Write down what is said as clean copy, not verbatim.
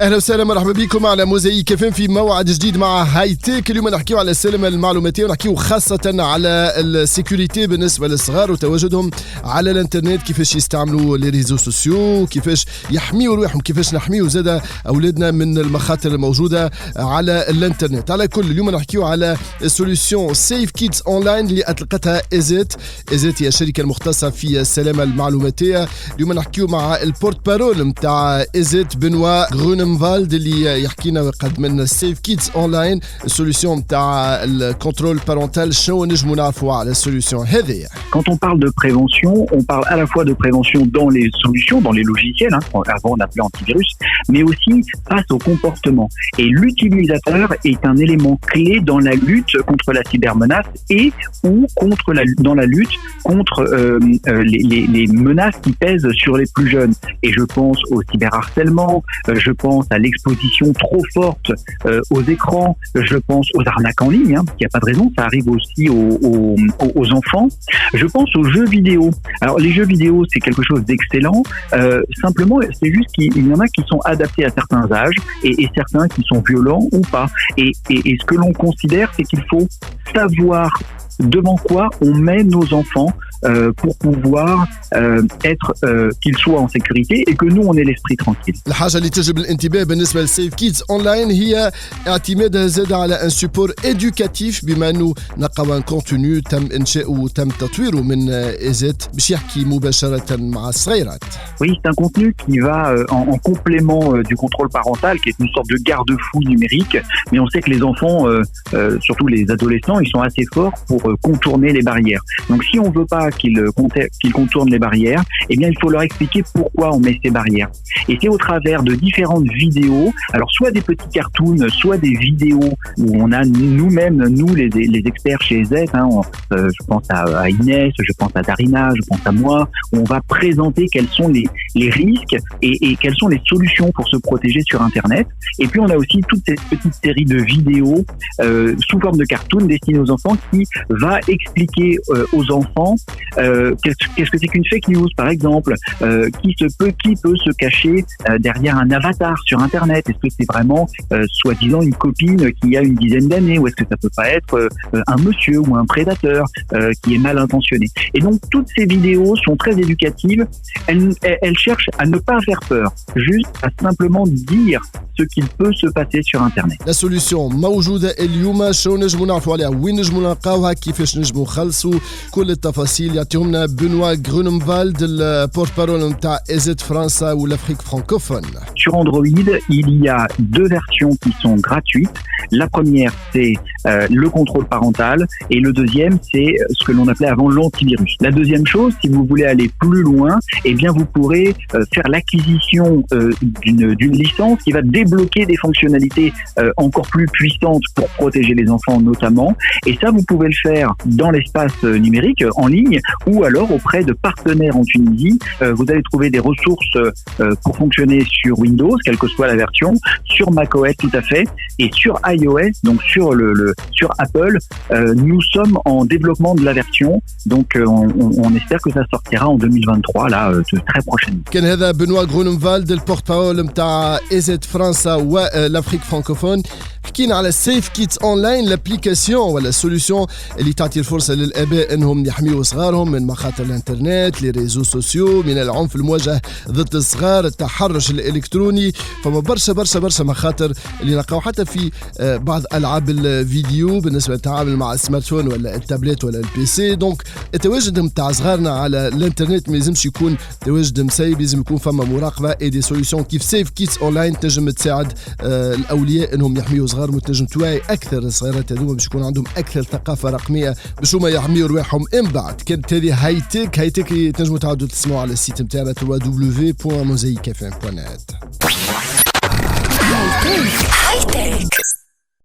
اهلا وسهلا مرحبا بكم على موزايك اف ام في موعد جديد مع هاي تيك. اليوم نحكيو على السلم المعلوماتي ونحكيو خاصة على السيكوريتي بالنسبة للصغار وتواجدهم على الانترنت، كيفاش يستعملوا لي ريزو سوسيو، كيفاش يحميوا روحهم، كيفاش نحميوا زادا اولادنا من المخاطر الموجودة على الانترنت. على كل اليوم نحكيو على سوليوشن سيف كيدز اونلاين اللي اطلقتها ايزيت هي الشركة المختصة في السلامة المعلوماتية. اليوم نحكيو مع البورت بارول نتاع ايزيت بنوا غرونمفالد اللي يحكينا ويقدم لنا سيف كيدز اونلاين السوليوشن نتاع الكنترول بارونتال. شنو نجمو نعرفوا على السوليوشن هذه؟ Quand on parle de prévention, on parle à la fois de prévention dans les solutions, dans les logiciels, avant on appelait antivirus, mais aussi face au comportement. Et l'utilisateur est un élément clé dans la lutte contre la cybermenace et ou dans la lutte contre les menaces qui pèsent sur les plus jeunes. Et je pense au cyberharcèlement, je pense à l'exposition trop forte aux écrans, je pense aux arnaques en ligne, il n'y a pas de raison, ça arrive aussi aux enfants. Je pense aux jeux vidéo. Alors les jeux vidéo, c'est quelque chose d'excellent, simplement c'est juste qu'il y en a qui sont adaptés à certains âges et certains qui sont violents ou pas. Et ce que l'on considère, c'est qu'il faut savoir devant quoi on met nos enfants pour pouvoir être qu'ils soient en sécurité et que nous on ait l'esprit tranquille. الحاجة اللي تجلب الانتباه بالنسبة للسيف كيدز اونلاين هي اعتمادها زاد على ان سبور ادوكاتيف، بما انه نلقاو ان كونتوني تم انشاؤه وتم تطويره من ايزيت باش يحكي مباشرة مع الصغيرات. Oui, c'est un contenu qui va en complément du contrôle parental, qui est une sorte de garde-fou numérique, mais on sait que les enfants, surtout les adolescents, ils sont assez forts pour contourner les barrières. Donc si on veut pas qu'ils contournent les barrières, eh bien il faut leur expliquer pourquoi on met ces barrières. Et c'est au travers de différentes vidéos, alors soit des petits cartoons, soit des vidéos où on a nous-mêmes, nous les experts chez Z, je pense à Inès, je pense à Darina, je pense à moi, où on va présenter quels sont les risques et quelles sont les solutions pour se protéger sur Internet. Et puis on a aussi toute cette petite série de vidéos sous forme de cartoons destinées aux enfants qui va expliquer aux enfants qu'est-ce que c'est qu'une fake news, par exemple, qui peut se cacher derrière un avatar sur Internet. Est-ce que c'est vraiment soi-disant une copine qui a une dizaine d'années, ou est-ce que ça peut pas être un monsieur ou un prédateur qui est mal intentionné. Et donc toutes ces vidéos sont très éducatives. Elles cherchent à ne pas faire peur, juste à simplement dire ce qu'il peut se passer sur Internet. La solution موجودة اليوم، شو نجمو نعرفوا عليها، وين نجمو نلقاوها، كيفاش نجمو نخلصوا، كل التفاصيل يعطيهم لنا بنوا غرونمفالد البورت بارول نتاع ايزيت فرنسا والافريك فرانكوفون. Sur Android, il y a deux versions qui sont gratuites. La première, c'est le contrôle parental, et le deuxième, c'est ce que l'on appelait avant l'antivirus. La deuxième chose, si vous voulez aller plus loin, eh bien vous pourrez faire l'acquisition d'une licence qui va débloquer des fonctionnalités encore plus puissantes pour protéger les enfants notamment. Et ça, vous pouvez le faire dans l'espace numérique, en ligne, ou alors auprès de partenaires en Tunisie. Vous allez trouver des ressources pour fonctionner sur Windows, quelle que soit la version, sur macOS tout à fait, et sur iOS, donc sur Apple. Nous sommes en développement de la version, donc on espère que ça sortira en 2023, là, très prochainement. كان هذا بنوا غرونمفالد البورت بارول نتاع ايزيت فرنسا والافريك فرانكوفون. حكينا على سيف كيدز اونلاين، لابليكاسيون ولا السوليوشن اللي تعطي الفرصه للاباء انهم يحميوا صغارهم من مخاطر الانترنت، لي ريزو سوسيو، من العنف الموجه ضد الصغار، التحرش الالكتروني. فما برشا مخاطر اللي نلقاو حتى في بعض العاب الفيديو بالنسبه للتعامل مع السمارت فون ولا التابلت ولا البي سي. دونك التواجد نتاع صغارنا على الانترنت ما لازمش يكون تواجد مسيب، لازم يكون فما مراقبه. اي دي سوليوشن كيف سيف كيدز اونلاين تنجم تساعد الاولياء انهم يحميوا صغارهم، وتنجم توعي اكثر الصغيرات هذوما باش يكون عندهم اكثر ثقافه رقميه باش هما يحميوا رواحهم. من بعد كانت هذه هاي تيك تنجموا تعاودوا تسمعوا على السيت نتاعنا www.mosaicfm.net. هاي تيك